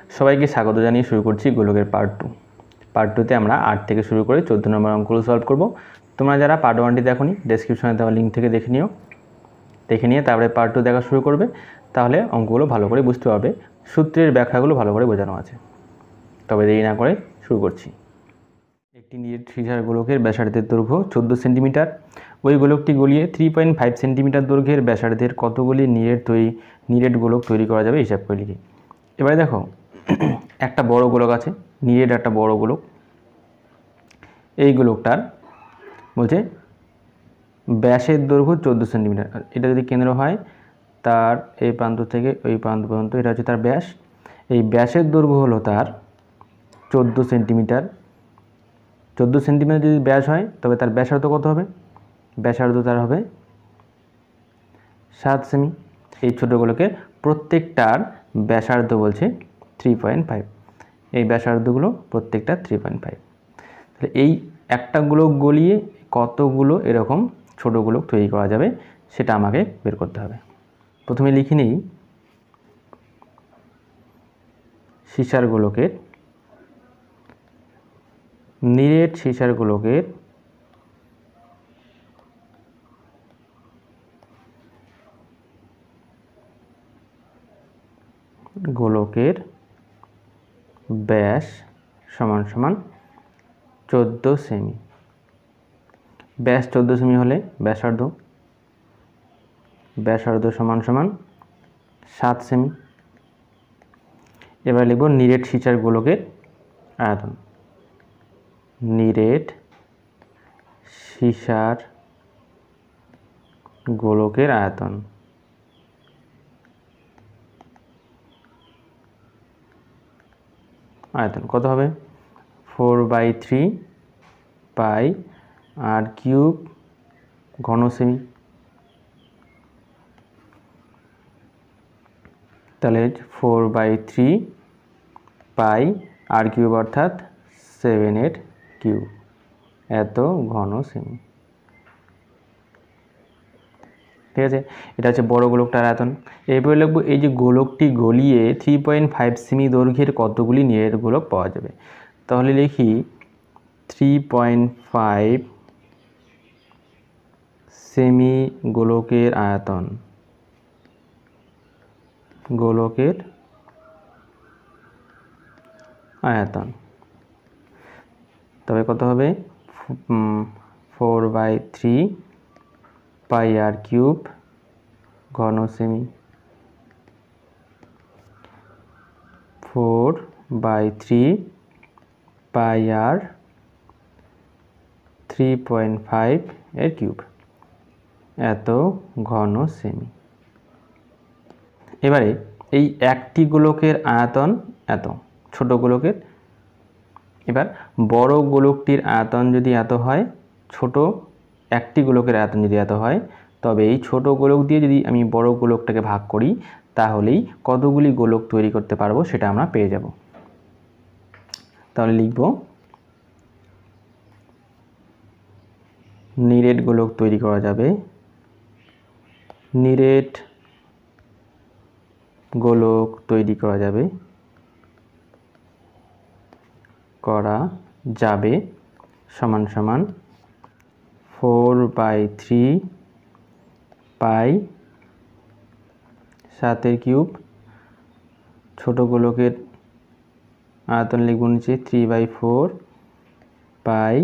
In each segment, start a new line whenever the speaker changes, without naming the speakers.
সবাইকে স্বাগত জানিয়ে শুরু করছি গোলকের পার্ট 2। পার্ট 2তে আমরা 8 থেকে শুরু করে 14 নম্বর অঙ্কগুলো সলভ করব। তোমরা যারা পার্ট 1টি দেখোনি ডেসক্রিপশনে দেওয়া লিঙ্ক থেকে দেখে নিয়ে তারপরে পার্ট 2 দেখা শুরু করবে, তাহলে অঙ্কগুলো ভালো করে বুঝতে পারবে, সূত্রের ব্যাখ্যাগুলো ভালো করে বোঝানো আছে। তবে দেরি না করে শুরু করছি। একটি নিরেট সীসার গোলকের ব্যাসার্ধের দৈর্ঘ্য 14 সেন্টিমিটার। ওই গোলকটি গলিয়ে 3.5 সেন্টিমিটার দৈর্ঘ্যের ব্যাসার্ধের কতগুলি নিরেট গোলক তৈরি করা যাবে হিসাব করে লিখি। এবারে দেখো, একটা বড় গোলক আছে, নিরেট একটা বড় গোলক। এই গোলকটার বলছে ব্যাসের দৈর্ঘ্য 14 সেন্টিমিটার। এটা যদি কেন্দ্র হয়, তার এই প্রান্ত থেকে ওই প্রান্ত পর্যন্ত এটা হচ্ছে তার ব্যাস। এই ব্যাসের দৈর্ঘ্য হলো তার 14 সেন্টিমিটার। 14 সেন্টিমিটার যদি ব্যাস হয়, তবে তার ব্যাসার্ধ কত হবে? ব্যাসার্ধ তার হবে 7 সেমি। এই ছোটো গোলকের প্রত্যেকটার ব্যাসার্ধ বলছে 3.5। এই ব্যাসার্ধগুলো প্রত্যেকটা 3.5। তাহলে এই একটা গোলক গলিয়ে কতগুলো এরকম ছোট গোলক তৈরি করা যাবে সেটা আমাকে বের করতে হবে। প্রথমে লিখে নিই সীসার গোলকের, নিরেট সীসার গোলকের ব্যাস সমান সমান 14 সেমি। ব্যাস 14 সেমি হলে ব্যাসার্ধ সমান সমান 7 সেমি। এবার লিখব নিরেট সীসার গোলকের আয়তন। নিরেট সীসার গোলকের আয়তন কত হবে? 4/3 পাই আর কিউব ঘন সেমি। তাহলে 4/3 পাই আর কিউব অর্থাৎ 7 কিউব, এত ঘন সেমি। ঠিক আছে, এটা হচ্ছে বড় গোলকটার আয়তন। এরপরে লিখবো এই যে গোলকটি গলিয়ে 3.5 সেমি দৈর্ঘ্যের কতগুলি নিরেট গোলক পাওয়া যাবে। তাহলে লিখি 3.5 সেমি গোলকের আয়তন, তবে কত হবে? 4/3 পাই আর কিউব ঘন সেমি। 4/3 পাই আর 3.5 এর কিউব, এত ঘন সেমি। এবারে এই একটি গোলকের আয়তন এত, ছোট গোলকের। এবার বড় গোলকটির আয়তন যদি এত হয়, ছোট একটি গোলকের আয়তন যদি এত হয়, তবে এই ছোট গোলক দিয়ে যদি আমি বড় গোলকটাকে ভাগ করি, তাহলেই কতগুলি গোলক তৈরি করতে পারবো সেটা আমরা পেয়ে যাব। তাহলে লিখব নিরেট গোলক তৈরি করা যাবে, সমান সমান 4/3 পাই 7 কিউব। ছোট গোলকের আয়তন লিখব নিচে 3/4 পাই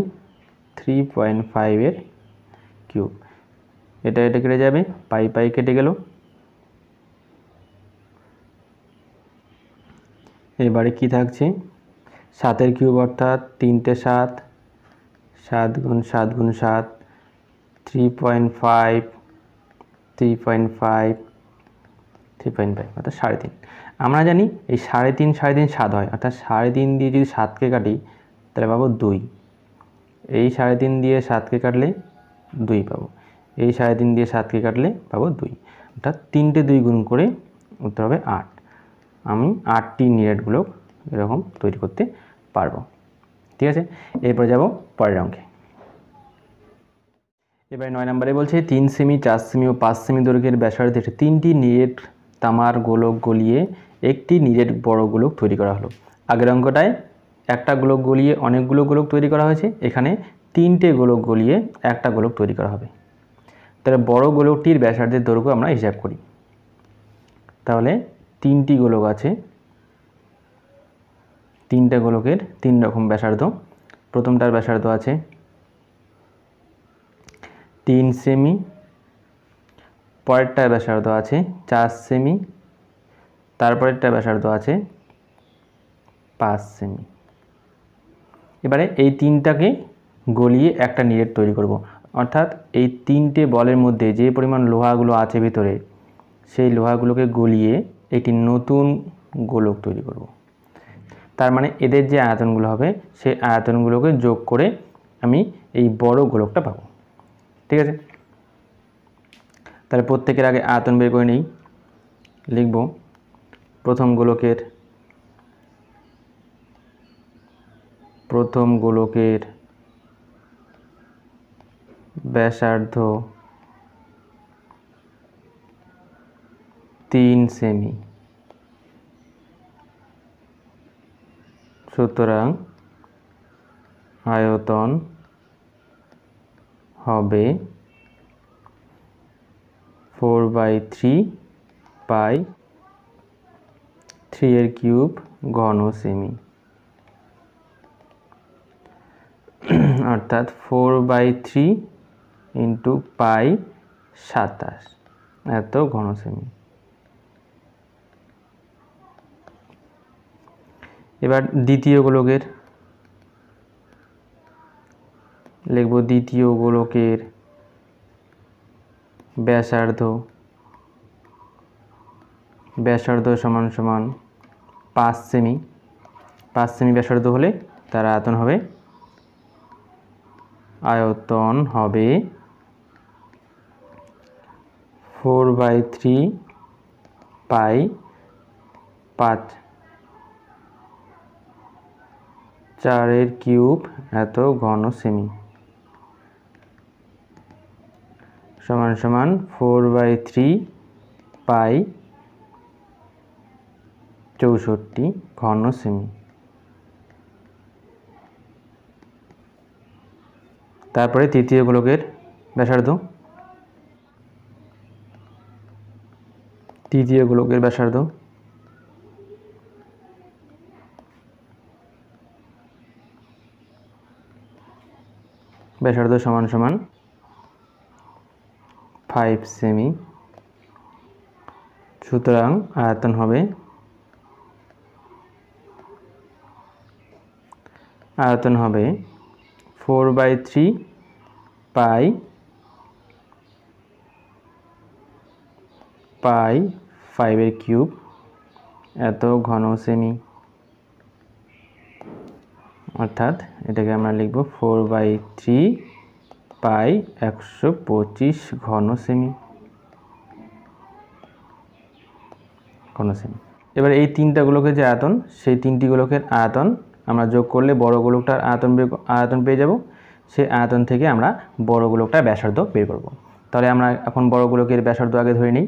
3.5 এর কিউব। এটা কেটে যাবে, পাই কেটে গেল। এবারে কি থাকছে? 7 কিউব অর্থাৎ 3টে 7, 7 গুণ 7 গুণ 7, 3.5 অর্থাৎ 3.5। আমরা জানি এই 3.5 7 হয়, অর্থাৎ 3.5 দিয়ে যদি 7কে কাটি তাহলে পাবো 2। এই 3.5 দিয়ে 7কে কাটলে 2 পাবো, এই 3.5 দিয়ে 7কে কাটলে পাবো 2, অর্থাৎ 3টে 2 গুণ করে উত্তর হবে 8। আমি 8টি নিরেট গোলক এরকম তৈরি করতে পারবো। ঠিক আছে, এরপর যাব পরের অঙ্কে। এবারে 9 নম্বরে বলছে 3 সেমি, 4 সেমি ও 5 সেমি দৈর্ঘ্যের ব্যাসার্ধের 3টি নিরেট তামার গোলক গলিয়ে একটি নিরেট বড় গোলক তৈরি করা হলো। আগের অঙ্কটায় একটা গোলক গলিয়ে অনেকগুলো গোলক তৈরি করা হয়েছে, এখানে 3টে গোলক গলিয়ে একটা গোলক তৈরি করা হবে। তাহলে বড় গোলকটির ব্যাসার্ধের দৈর্ঘ্য আমরা হিসাব করি। তাহলে 3টি গোলক আছে, 3টে গোলকের 3 রকম ব্যাসার্ধ। প্রথমটার ব্যাসার্ধ আছে 3 সেমি, পরেরটার ব্যাসার্ধ আছে 4 সেমি, তারপরেরটার ব্যাসার্ধ আছে 5 সেমি। এবারে এই 3টাকে গলিয়ে একটা নিরেট তৈরি করব, অর্থাৎ এই 3টে বলের মধ্যে যে পরিমাণ লোহাগুলো আছে ভিতরে সেই লোহাগুলোকে গলিয়ে একটি নতুন গোলক তৈরি করব। তার মানে এদের যে আয়তনগুলো হবে সেই আয়তনগুলোকে যোগ করে আমি এই বড় গোলকটা পাবো। ঠিক আছে, তাহলে প্রত্যেকের আগে আয়তন বের করে নিই। লিখব প্রথম গোলকের ব্যাসার্ধ 3 সেমি, সুতরাং আয়তন হবে 4/3 পাই 3 এর কিউব ঘন সেমি, অর্থাৎ 4/3 ইন্টু পাই 27 এত ঘন সেমি। এবার দ্বিতীয় গোলকের লিখব দ্বিতীয় গোলকের ব্যাসার্ধ সমান সমান 5 সেমি। 5 সেমি ব্যাসার্ধ হলে তার আয়তন হবে 4/3 পাই 5 4 এর কিউব এত ঘন সেমি, সমান সমান 4/3 পাই 64 ঘন সেমি। তারপরে তৃতীয় গোলকের ব্যাসার্ধ সমান সমান 5 সেমি, সুতরাং আয়তন হবে 4/3 পাই 5 এর কিউব এত ঘন সেমি, অর্থাৎ এটাকে আমরা লিখব 4/3 পাই 125 ঘন সেমি। এবার এই 3টা গোলকের যে আয়তন সেই 3টি গোলকের আয়তন আমরা যোগ করলে বড় গোলকটার আয়তন পেয়ে যাব। সেই আয়তন থেকে আমরা বড় গোলকটার ব্যাসার্ধ বের করব। তাহলে আমরা এখন বড় গোলকের ব্যাসার্ধ আগে ধরে নিই।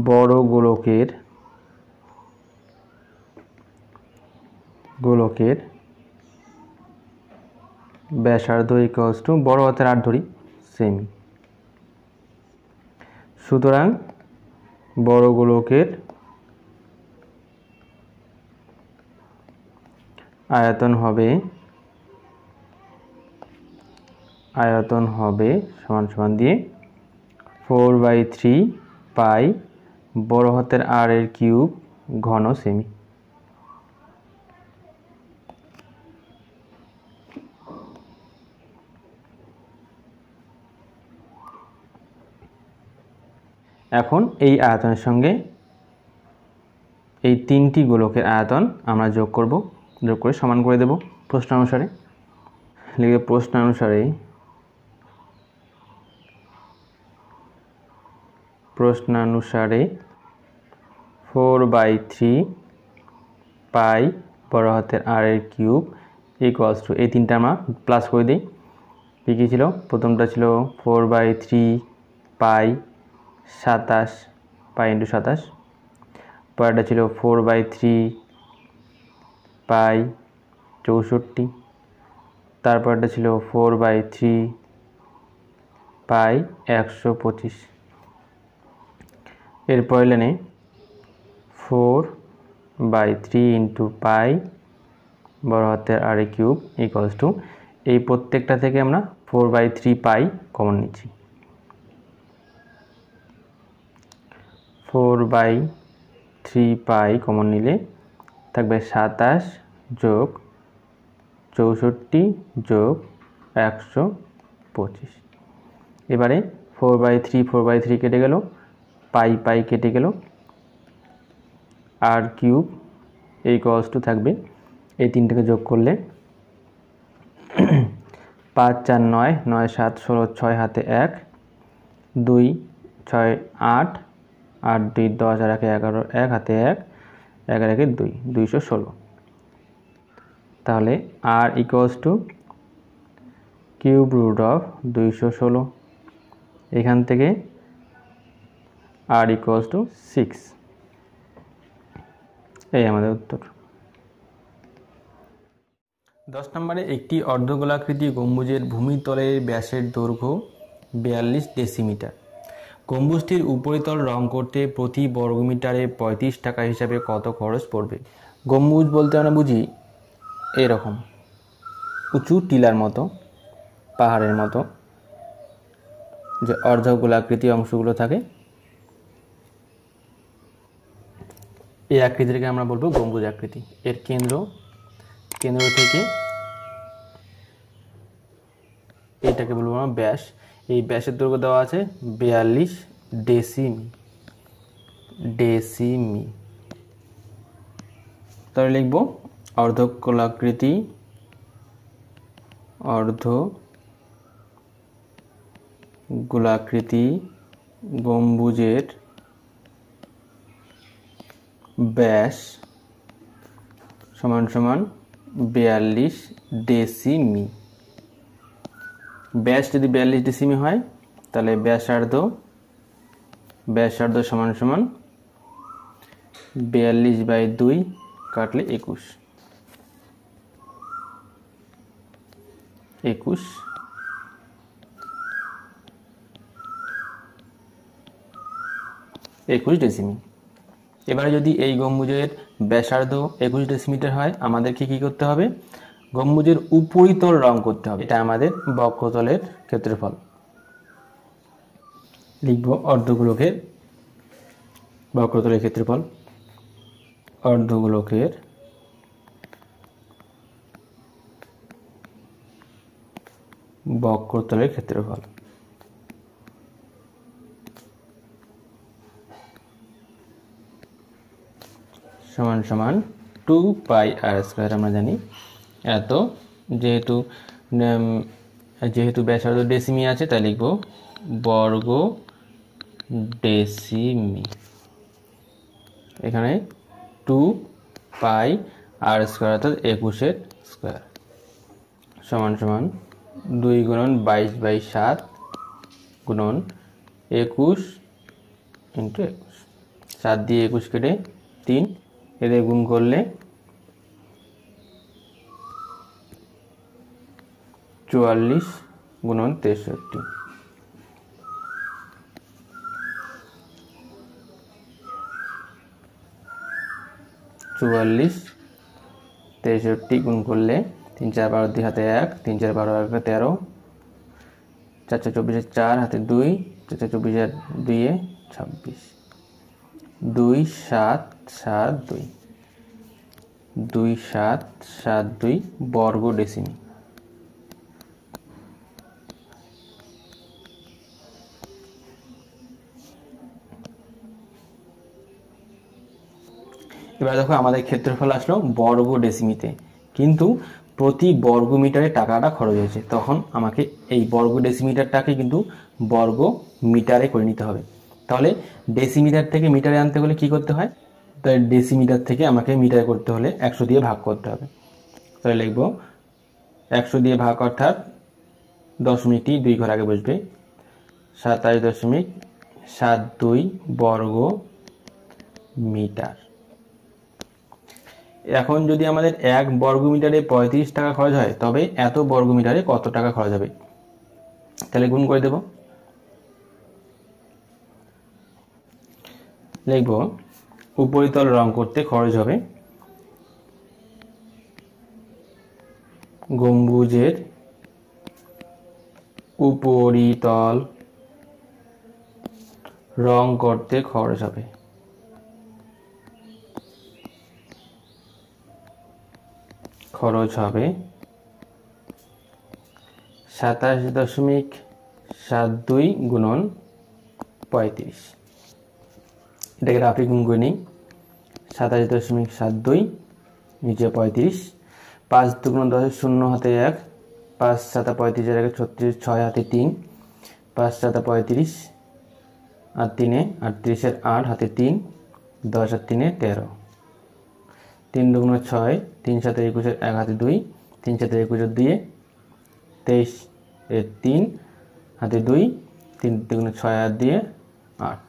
বড় গোলকের ব্যাসার্ধ ইকুয়ালস টু বড় হাতের 8 ধরি সেমি, সুতরাং বড় গোলকের আয়তন হবে সমান সমান দিয়ে 4/3 পাই বড় হাতের আর এর কিউব ঘন সেমি। এখন এই আয়তনের সঙ্গে এই 3টি গোলকের আয়তন আমরা যোগ করে সমান করে দেব প্রশ্নানুসারে। লিখে প্রশ্নানুসারে 4/3 পাই বড় হাতের আর এর কিউব ইকুয়ালস টু এই 3টা আমরা প্লাস করে দিই। কী ছিল? প্রথমটা ছিল 4/3 পাই 27 পাই ইন্টু 27। পরেরটা ছিল 4/3 পাই 64। তারপরটা ছিল 4/3 পাই 125। এরপর লেনে 4/3 ইন্টু পাই বড় হাতের আর কিউব ইকুয়ালস টু, এই প্রত্যেকটা থেকে আমরা 4/3 পাই কমন নিচ্ছি। 4/3 পাই কমন নিলে থাকবে 27 যোগ 64 যোগ 125। এবারে 4/3 কেটে গেল, পাই কেটে গেল, আর কিউব ইকুয়ালস টু থাকবে, এই তিনটাকে যোগ করলে 5 4 9, 9 7 16, 6 হাতে 1, 2 6 8, 8 2 10 আর 1 11, 1 হাতে 1, 1 আর 1 2, 216। তাহলে আর equals to cube root of 216। এখান থেকে আর ইকুয়ালস টু 6। এই আমাদের উত্তর। 10 নম্বরে একটি অর্ধগোলাকৃতি গম্বুজের ভূমিতলের ব্যাসের দৈর্ঘ্য 42 ডেসিমিটার। গম্বুজটির উপরিতল রং করতে প্রতি বর্গমিটারে 35 টাকা হিসাবে কত খরচ পড়বে? গম্বুজ বলতে আমরা বুঝি এরকম উঁচু টিলার মতো, পাহাড়ের মতো যে অর্ধগোলাকৃতি অংশগুলো থাকে, এই আকৃতিটাকে আমরা বলবো গম্বুজ আকৃতি। এর কেন্দ্র থেকে এটাকে বলবো আমরা ব্যাস। এই ব্যাসের দৈর্ঘ্য দেওয়া আছে 42 ডেসিমি। তাহলে লিখব অর্ধগোলাকৃতি গম্বুজের ব্যাস সমান সমান 42 ডেসিমি। ব্যাস যদি 42 ডেসিমি হয় তাহলে ব্যাসার্ধ সমান সমান 42/2 কাটলে 21। ডেসিমি। এবারে যদি এই গম্বুজের ব্যাসার্ধ 21 ডেসিমিটার হয়, আমাদেরকে কি করতে হবে? গম্বুজের উপরিতল রং করতে হবে। এটা আমাদের বক্রতলের ক্ষেত্রফল। লিখব অর্ধগোলকের বক্রতলের ক্ষেত্রফল। অর্ধগোলকের বক্রতলের ক্ষেত্রফল সমান সমান 2 পাই আর স্কয়ার। আমরা জানি এত, যেহেতু ব্যাসার্ধ ডেসিমি আছে তাই লিখব বর্গ ডেসিমি। এখানে 2 পাই আর স্কয়ার অর্থাৎ 21 স্কয়ার সমান সমান 2 গুণন 22/7 গুণন 21 ইন্টু 21। 7 দিয়ে 21 কেটে 3, এদের গুণ করলে 44 গুণন 63। 44 63 গুণ করলে 3 4 12 2 হাতে 1, 3 4 12 1 13, 4 4 24 4 হাতে 2, 4 4 24 2 26, 2 7 7 2, 2 7 7 2 বর্গ ডেসিমি। এবার দেখো আমাদের ক্ষেত্রফল আসলো বর্গ ডেসিমিতে, কিন্তু প্রতি বর্গ মিটারে টাকাটা খরচ হয়েছে। তখন আমাকে এই বর্গ ডেসিমিটারটাকে কিন্তু বর্গ মিটারে করে নিতে হবে। তাহলে ডেসিমিটার থেকে মিটারে আনতে হলে কি করতে হয়? তাই ডেসিমিটার থেকে আমাকে মিটারে করতে হলে 100 দিয়ে ভাগ করতে হবে। তাহলে লিখব 100 দিয়ে ভাগ অর্থাৎ দশমিকটি 2 ঘর আগে বসবে, 27.7 72 বর্গ মিটার। এখন যদি আমাদের 1 বর্গ মিটারে 35 টাকা খরচ হয়, তবে এত বর্গ মিটারে কত টাকা খরচ হবে? তাহলে গুণ করে দেব। লিখব উপরিতল রং করতে খরচ হবে গম্বুজের উপরিতল রং করতে খরচ হবে 27.72 গুণন 35। এটাকে রাফি গুণ করে নিই। 27.72 নিচে 35, 5 দুগুণ 10, 0 হাতে 1, 5 7 35, 36, 6 হাতে 3, 5 7 35 আর 3 38, 8 হাতে 3, 10 আর 3 13, 3 দুগুণ 6, 3 7 21, 1 হাতে 2, 3 7 21 2, 23 3 হাতে 2, 3 দুগুণ 6 আর 2 8,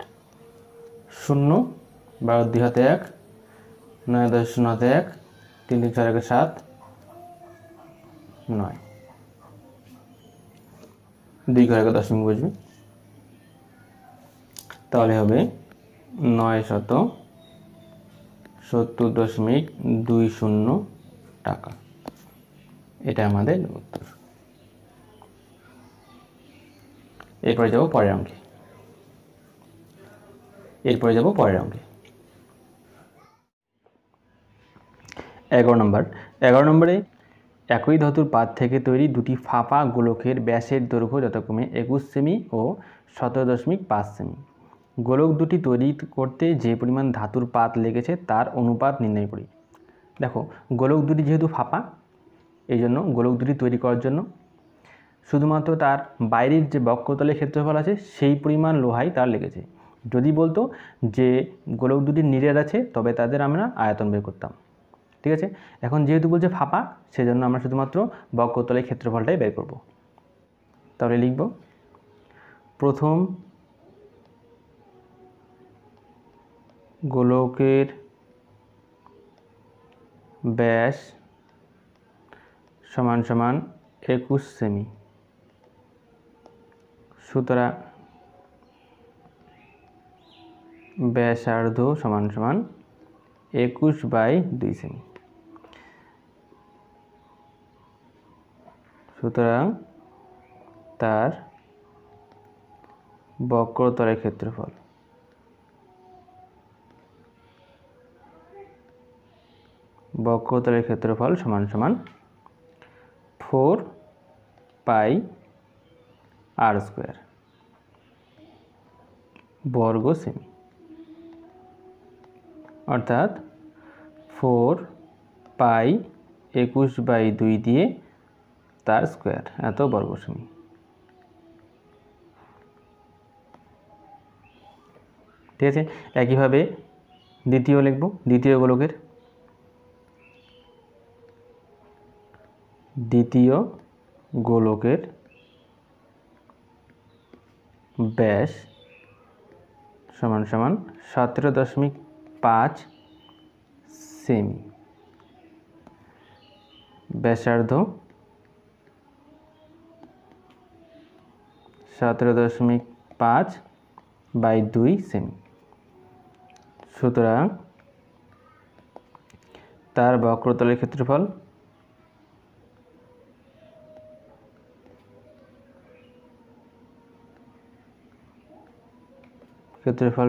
0 12 2 হাতে 1, 9 10 0 হাতে 1, 3 3 4 1 7 9, 2 ঘরে 10 বসবে, তাহলে হবে 970.20 টাকা। এটা আমাদের উত্তর। এরপরে যাব পরের অঙ্কে। 11 নম্বরে একই ধাতুর পাত থেকে তৈরি দুটি ফাঁপা গোলকের ব্যাসের দৈর্ঘ্য যথাক্রমে 21 সেমি ও 17.5 সেমি। গোলক দুটি তৈরি করতে যে পরিমাণ ধাতুর পাত লেগেছে তার অনুপাত নির্ণয় করি। দেখো, গোলক দুটি যেহেতু ফাঁপা, এই জন্য গোলক দুটি তৈরি করার জন্য শুধুমাত্র তার বাইরের যে বক্রতলের ক্ষেত্রফল আছে সেই পরিমাণ লোহাই তার লেগেছে। যদি বলতো যে গোলক দুটি নিরেট আছে, তবে তাদের আমরা আয়তন বের করতাম। ঠিক আছে, এখন যেহেতু বলছে ফাঁপা, সেজন্য আমরা শুধুমাত্র বক্রতলের ক্ষেত্রফলটাই বের করব। তাহলে লিখব প্রথম গোলকের ব্যাস সমান সমান 21 সেমি, সুতরাং ব্যাসার্ধ সমান সমান 21/2 সেমি। সুতরাং তার বক্রতলের ক্ষেত্রফল সমান সমান 4πr² বর্গ সেমি, অর্থাৎ 4π21/2 দিয়ে তার স্কোয়ার, এত বর্গ সেমি। ঠিক আছে, একইভাবে দ্বিতীয় লিখব। দ্বিতীয় গোলকের ব্যাস সমান সমান 17.5 সেমি, ব্যাসার্ধ 17.5/2 সেমি। সুতরাং তার বক্রতলের ক্ষেত্রফল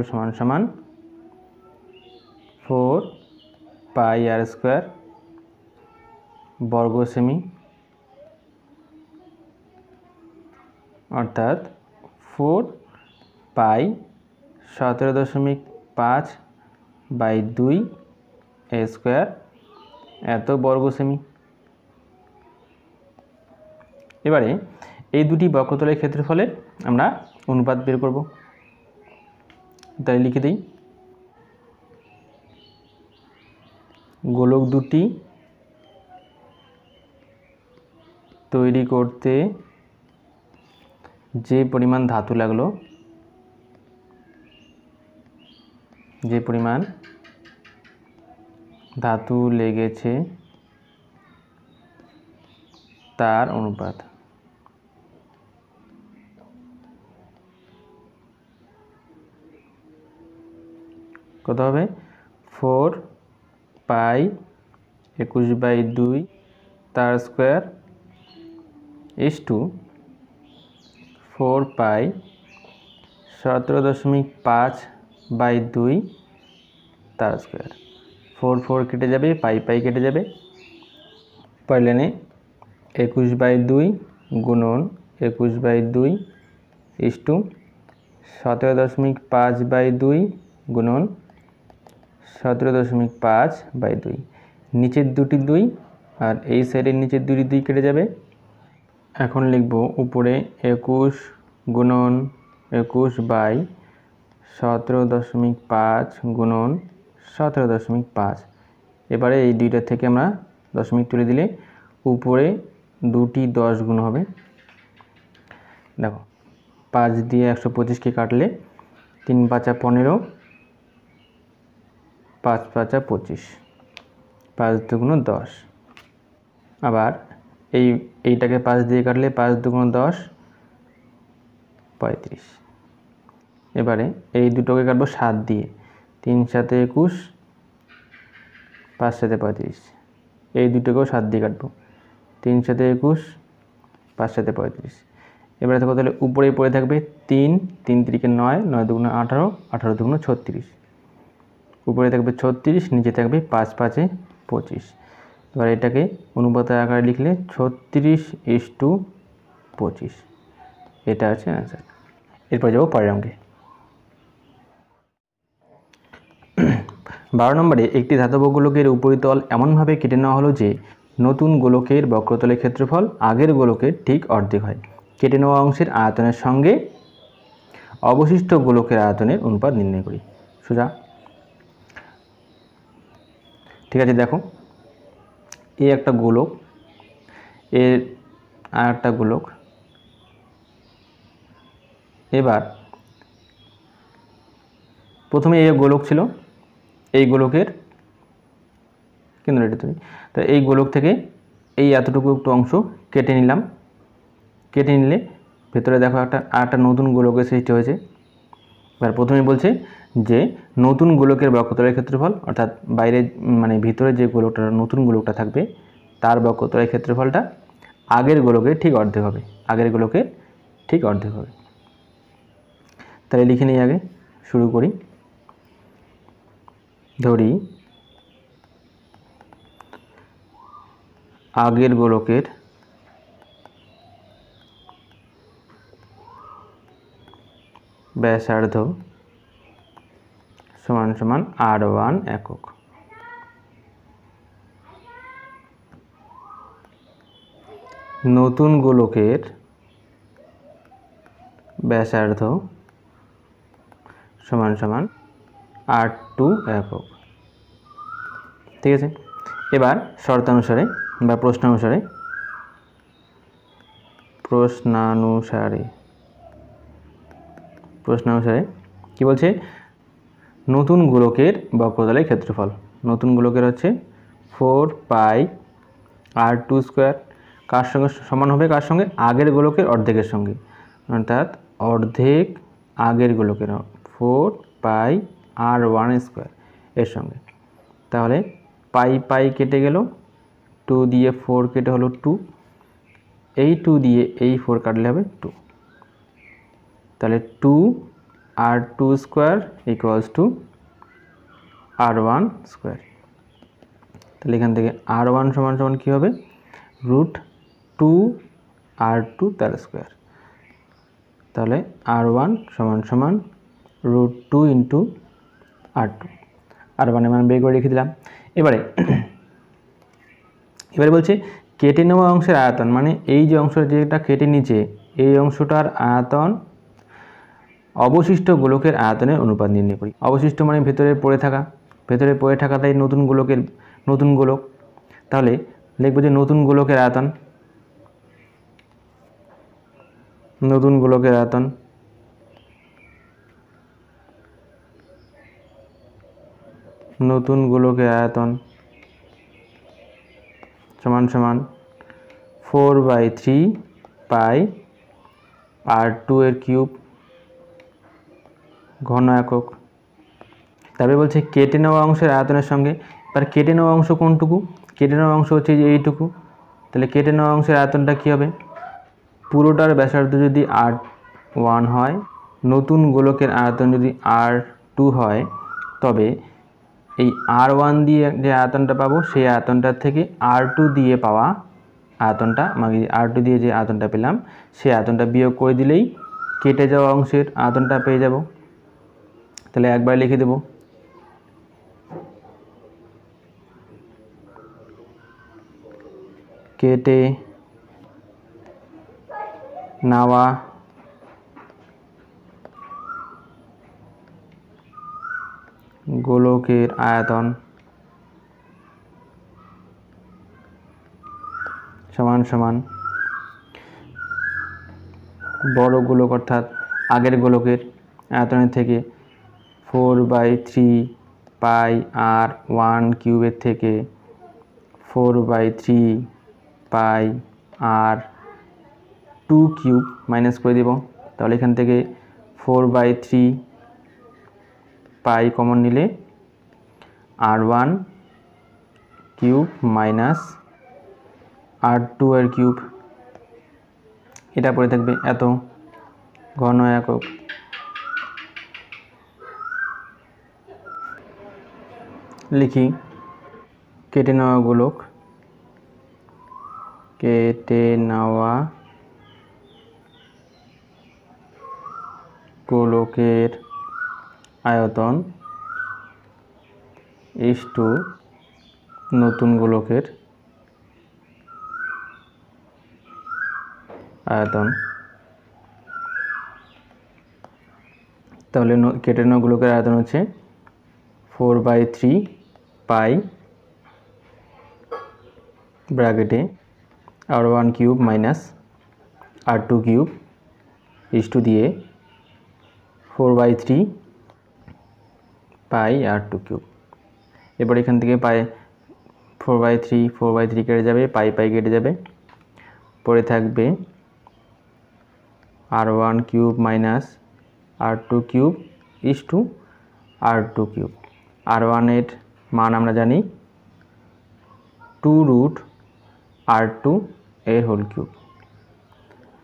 সমান সমান 4πr² বর্গ সেমি, অর্থাৎ 4π17.5/2 স্কোয়ার, এত বর্গ সেমি। এবারে এই দুটি বক্রতলের ক্ষেত্রফলে আমরা অনুপাত বের করব। তাই লিখে দিই, গোলক দুটি তৈরি করতে যে পরিমাণ ধাতু লাগলো যে পরিমাণ ধাতু লেগেছে তার অনুপাত। কত হবে? 4 পাই 21/2 তার স্কোয়ার ইস টু 4 পাই 17.5/2 তার স্কোয়ার। 4 4 কেটে যাবে, পাই পাই কেটে যাবে। পরের লাইনে 21/2 গুণন 21/2 ইস টু 17.5/2 গুণন 17.5/2। নিচের দুটি 2 আর এই সাইডের নিচের দুটি 2 কেটে যাবে। এখন লিখব উপরে 21 গুণন 21/17.5 গুণন 17.5। এবারে এই দুইটা থেকে আমরা দশমিক তুলে দিলে উপরে দুটি 10 গুণ হবে। দেখো 5 দিয়ে 125কে কাটলে 3 5 15, 5 5 25, 5 2 10। আবার এইটাকে 5 দিয়ে কাটলে 5 2 10, 35। এবারে এই দুটোকে কাটবো 7 দিয়ে, 3 7 21, 5 7 35। এই দুটোকেও 7 দিয়ে কাটবো, 3 7 21, 5 7 35। এবারে দেখো তাহলে উপরেই পড়ে থাকবে 3 3 3 9, 9 2 18, 18 2 36। উপরে থাকবে 36, নিচে থাকবে 5 5 25। এবার এটাকে অনুপাতের আকারে লিখলে 36:25। এটা আছে অ্যান্সার। এরপর যাবো পরের অঙ্কে। 12 নম্বরে একটি ধাতব গোলকের উপরিতল এমনভাবে কেটে নেওয়া হলো যে নতুন গোলকের বক্রতলের ক্ষেত্রফল আগের গোলকের ঠিক অর্ধেক হয়। কেটে নেওয়া অংশের আয়তনের সঙ্গে অবশিষ্ট গোলকের আয়তনের অনুপাত নির্ণয় করি। সোজা। ঠিক আছে, দেখো এই একটা গোলক, এর আর একটা গোলক। এবার প্রথমে এই গোলক ছিল, এই গোলকের কেন্দ্রটি তৈরি। তো এই গোলক থেকে এই এতটুকু একটু অংশ কেটে নিলাম। কেটে নিলে ভেতরে দেখো একটা নতুন গোলকের সৃষ্টি হয়েছে। এবার প্রথমে বলছে যে নতুন গোলকের বক্রতলের ক্ষেত্রফল, অর্থাৎ বাইরে মানে ভিতরে যে গোলকটা নতুন গোলকটা থাকবে তার বক্রতলের ক্ষেত্রফলটা আগের গোলকের ঠিক অর্ধেক হবে। আগের গোলকের ঠিক অর্ধেক হবে। তাহলে লিখে নিই, আগে শুরু করি। ধরি আগের গোলকের ব্যাসার্ধ সমান সমান R1 একক। নতুন গোলকের ব্যাসার্ধ সমান সমান R2 একক। ঠিক আছে, এবার শর্তানুসারে বা প্রশ্নানুসারে কি বলছে? নতুন গোলকের বক্রতলের ক্ষেত্রফল, নতুন গোলকের হচ্ছে 4 পাই R2 স্কোয়ার। কার সঙ্গে সমান হবে? কার সঙ্গে? আগের গোলকের অর্ধেকের সঙ্গে, অর্থাৎ অর্ধেক আগের গোলকের 4 পাই R1 স্কোয়ার এর সঙ্গে। তাহলে পাই পাই কেটে গেল, 2 দিয়ে 4 কেটে হলো 2, এই 2 দিয়ে এই 4 কাটলে হবে 2। তাহলে 2 R2 square equals to R1 square. তাহলে এখান থেকে R1 সমান সমান কী হবে? √2 R2 তার স্কোয়ার। তাহলে R1 সমান সমান √2 ইন্টু R2। R1 এর মান বের করে রেখে দিলাম। এবারে বলছে কেটে নেওয়া অংশের আয়তন, মানে এই যে অংশ যেটা কেটে নিচে এই অংশটার আয়তন অবশিষ্ট গোলকের আয়তনের অনুপাত নির্ণয় করি। অবশিষ্ট মানে ভেতরে পড়ে থাকাটাই নতুন গোলক। তাহলে লিখবো যে নতুন গোলকের আয়তন, নতুন গোলকের আয়তন সমান সমান 4/3 পাই r2 এর কিউব ঘন একক। তারপরে বলছে কেটে নেওয়া অংশের আয়তনের সঙ্গে, এবার কেটে নেওয়া অংশ কোনটুকু? কেটে নেওয়া অংশ হচ্ছে যে এইটুকু, তাহলে কেটে নেওয়া অংশের আয়তনটা কী হবে? পুরোটার ব্যাসার্ধ যদি r1 হয়, নতুন গোলকের আয়তন যদি r2 হয়, তবে এই r1 দিয়ে যে আয়তনটা পাবো সেই আয়তনটার থেকে r2 দিয়ে পাওয়া আয়তনটা, মানে r2 দিয়ে যে আয়তনটা পেলাম সেই আয়তনটা বিয়োগ করে দিলেই কেটে যাওয়া অংশের আয়তনটা পেয়ে যাব। তাহলে একবার লিখে দেব, কেটে নেওয়া গোলকের আয়তন সমান সমান বড় গোলক অর্থাৎ আগের গোলকের আয়তনের থেকে 4/3 পাই r1 কিউবের থেকে 4/3 পাই r2 কিউব মাইনাস করে দেব। তাহলে এখান থেকে 4/3 পাই কমন নিলে r1 কিউব মাইনাস r2 এর কিউব, এটা পড়ে থাকবে এত ঘন একক। লিখি কেটে নেওয়া গোলক, কেটে নেওয়া গোলকের আয়তন ইস্টু নতুন গোলকের আয়তন। তাহলে কেটে নেওয়া গোলকের আয়তন হচ্ছে 4/3 পাই ব্র্যাকেটে r1 cube minus r2 cube is to দিয়ে 4/3 পাই r2 কিউব। এবার এখান থেকে পাই 4/3 কেটে যাবে, পাই কেটে যাবে, পরে থাকবে r1 cube minus r2 cube is to r2 cube. r1 এর মান আমরা জানি 2√r2 এর whole cube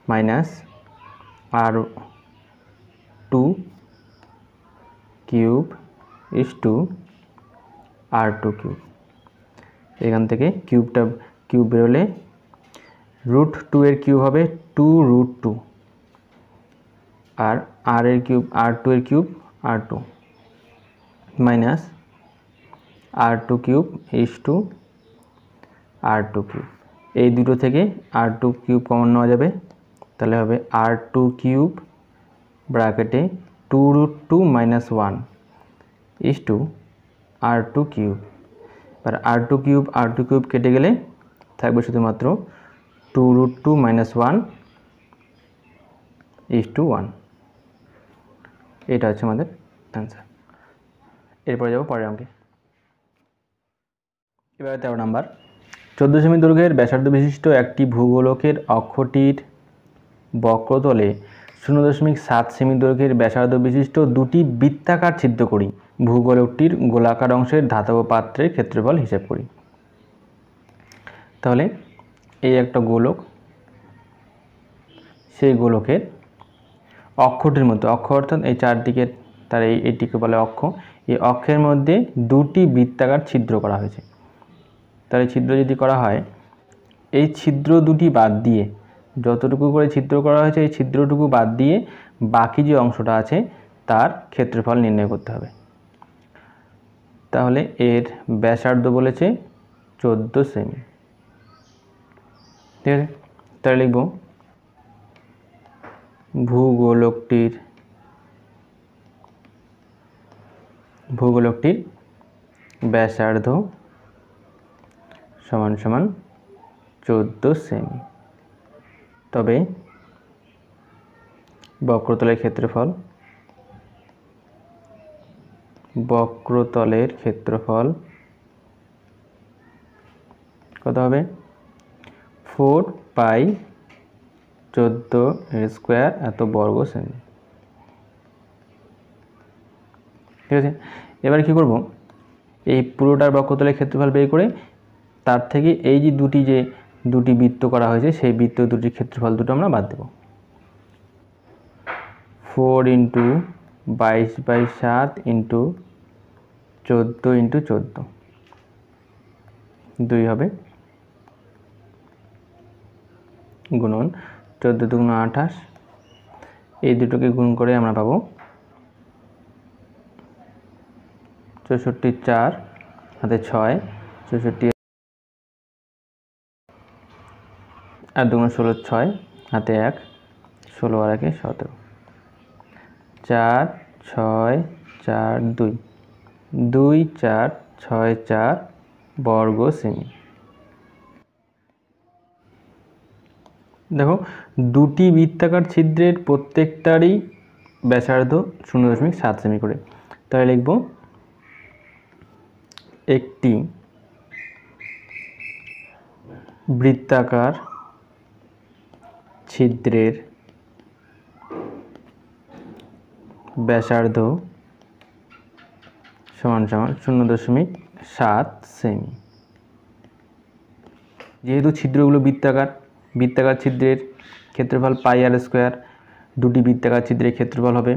minus r2 cube is to r2 cube. এখান থেকে কিউব বেরোলে √2 এর কিউব হবে 2√2 আর r2 এর cube r2 minus r2 cube is to r2 cube. এই দুটো থেকে r2 কিউব কমন নেওয়া যাবে, তাহলে হবে r2 কিউব ব্র্যাকেটে 2√2 মাইনাস 1 ইস্টু r2 কিউব। এবার r2 কিউব কেটে গেলে থাকবে শুধুমাত্র 2√2 মাইনাস 1 ইস্টু 1। এটা হচ্ছে আমাদের অ্যান্সার। এরপরে যাবো পরের অঙ্কে। এবারে 13 নাম্বার, 14 সেমি দৈর্ঘ্যের ব্যাসার্ধ বিশিষ্ট একটি ভূগোলকের অক্ষটির বক্রতলে 0.7 সেমি দৈর্ঘ্যের ব্যাসার্ধ বিশিষ্ট দুটি বৃত্তাকার ছিদ্র করি। ভূগোলকটির গোলাকার অংশের ধাতব পাত্রের ক্ষেত্রফল হিসাব করি। তাহলে এই একটা গোলক, সেই গোলকের অক্ষটির মধ্যে, অক্ষ অর্থাৎ এই চারদিকে তার এইটিকে বলে অক্ষ, এই অক্ষের মধ্যে দুটি বৃত্তাকার ছিদ্র করা হয়েছে। তাহলে ছিদ্র যদি করা হয়, এই ছিদ্র দুটি বাদ দিয়ে, যতটুকু করে ছিদ্র করা হয়েছে এই ছিদ্রটুকু বাদ দিয়ে বাকি যে অংশটা আছে তার ক্ষেত্রফল নির্ণয় করতে হবে। তাহলে এর ব্যাসার্ধ বলেছে 14 সেমি, ঠিক আছে। তাহলে লিখব ভূগোলকটির ব্যাসার্ধ সমান সমান 14 সেমি, তবে বক্রতলের ক্ষেত্রফল বক্রতলের ক্ষেত্রফল কত হবে 4 পাই 14 এর স্কোয়ার এত বর্গ সেমি। ঠিক আছে, এবার কি করব, এই পুরোটার বক্রতলের ক্ষেত্রফল বের করে তার থেকে এই যে দুটি বৃত্ত করা হয়েছে সেই বৃত্ত দুটির ক্ষেত্রফল দুটো আমরা বাদ দেব। 4 ইন্টু 22/7 ইন্টু 14 ইন্টু 14 2 হবে, গুণন 14 দুগুণ 28, এই দুটোকে গুণ করে আমরা পাবো 64 4 হাতে 6 64 আর দুগুণ 16 6 হাতে 1 16 আর 1 17 4 6 4 2 2 4 6 4 বর্গ সেমি। দেখো দুটি বৃত্তাকার ছিদ্রের প্রত্যেকটারই ব্যাসার্ধ 0.7 সেমি করে, তাহলে লিখব একটি বৃত্তাকার ছিদ্রের ব্যাসার্ধ সমান সমান 0.7 সেমি। যেহেতু ছিদ্রগুলো বৃত্তাকার ছিদ্রের ক্ষেত্রফল পাই আর স্কোয়ার, দুটি বৃত্তাকার ছিদ্রের ক্ষেত্রফল হবে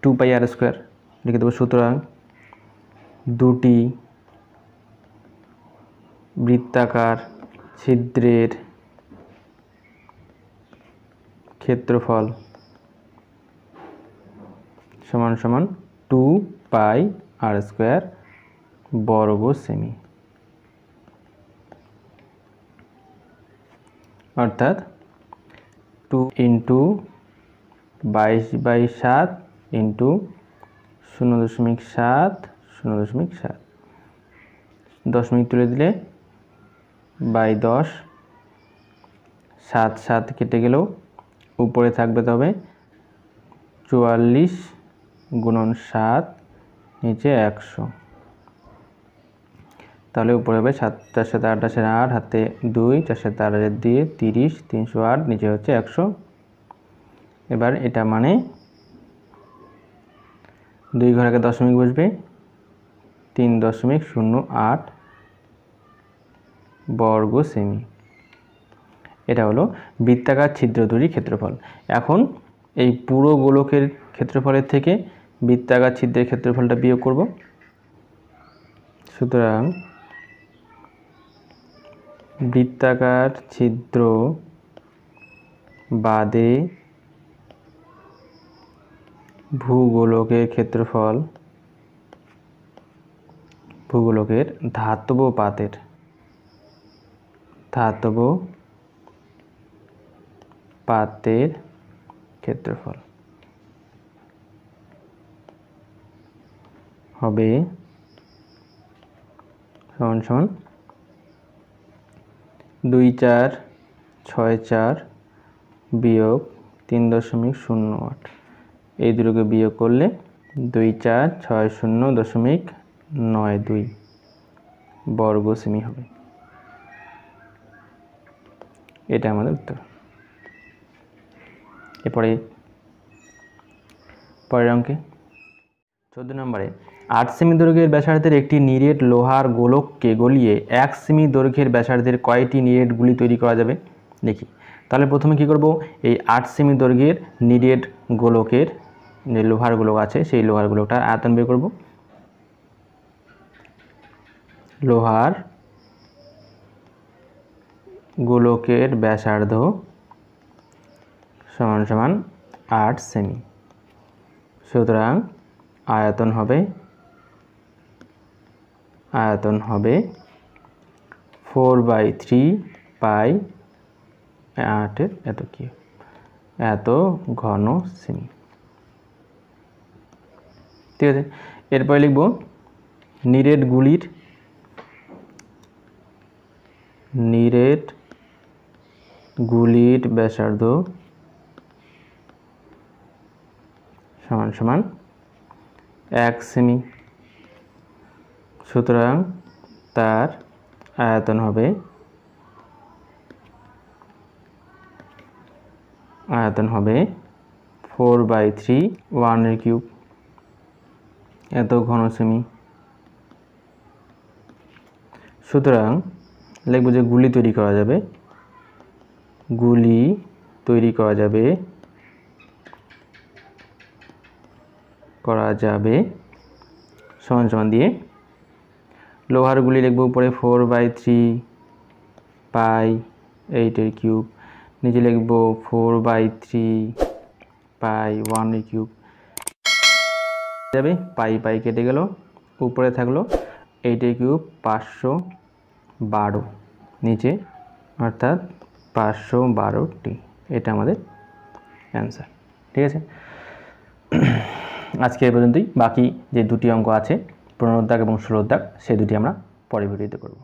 2 পাই আর স্কোয়ার, লিখে দেবো। সুতরাং দুটি বৃত্তাকার ছিদ্রের ক্ষেত্রফল সমান সমান 2 পাই আর স্কোয়ার বর্গ সেমি, অর্থাৎ 2 ইন্টু 22/7 ইন্টু 0.7 0.7 দশমিক তুলে দিলে 10 7 7 কেটে গেলেও উপরে থাকবে, তবে 44 গুণন 7 নিচে 100, তাহলে উপরে হবে 7 4 7 8 8 হাতে 2 4 7 8 দিয়ে 30 308 নিচে হচ্ছে 100। এবার এটা মানে 2 ঘর আগে দশমিক বসবে, 3.08 বর্গ সেমি। এটা হলো বৃত্তাকার ছিদ্র দুটির ক্ষেত্রফল। এখন এই পুরো গোলকের ক্ষেত্রফলের থেকে বৃত্তাকার ছিদ্রের ক্ষেত্রফলটা বিয়োগ করব। সুতরাং বৃত্তাকার ছিদ্র বাদে ভূগোলকের ক্ষেত্রফল ভূগোলকের ধাতব পাতের ক্ষেত্রফল হবে সমান সমান 2 4 6 4 বিয়োগ 3.08, এই দুটোকে বিয়োগ করলে 2 4 6 0.92 বর্গ সেমি হবে। এটা আমাদের উত্তর। এরপরে পরের অঙ্কে 14 নম্বরে 8 সেমি দৈর্ঘ্যের ব্যাসার্ধের একটি নিরেট লোহার গোলককে গলিয়ে 1 সেমি দৈর্ঘ্যের ব্যাসার্ধের কয়টি নিরেট গুলি তৈরি করা যাবে দেখি। তাহলে প্রথমে কি করব, এই 8 সেমি দৈর্ঘ্যের নিরেট গোলকের যে লোহার গোলক আছে সেই লোহার গোলকটার আয়তন বের করব। লোহার গোলকের ব্যাসার্ধ সমান সমান 8 সেমি, সুতরাং আয়তন হবে 4/3 পাই 8 এত ঘন সেমি। ঠিক আছে, এরপরে লিখব নিরেট গুলির ব্যাসার্ধ সমান সমান 1 সেমি। সুতরাং তার আয়তন হবে 4/3 1 কিউব। এত ঘন সেমি। সুতরাং লিখব যে গুলি তৈরি করা যাবে সমান সমান দিয়ে লোহার গুলি লিখব উপরে 4/3 পাই 8 এর কিউব, নিচে লিখব 4/3 পাই 1 এর কিউব যাবে, পাই কেটে গেল, উপরে থাকলো 8 এর কিউব 512 নিচে, অর্থাৎ 512টি। এটা আমাদের অ্যান্সার। ঠিক আছে, আজকে এই পর্যন্তই। বাকি যে দুটি অঙ্ক আছে 15 দাগ এবং 16 দাগ, সেই দুটি আমরা পরের ভিডিওতে করব।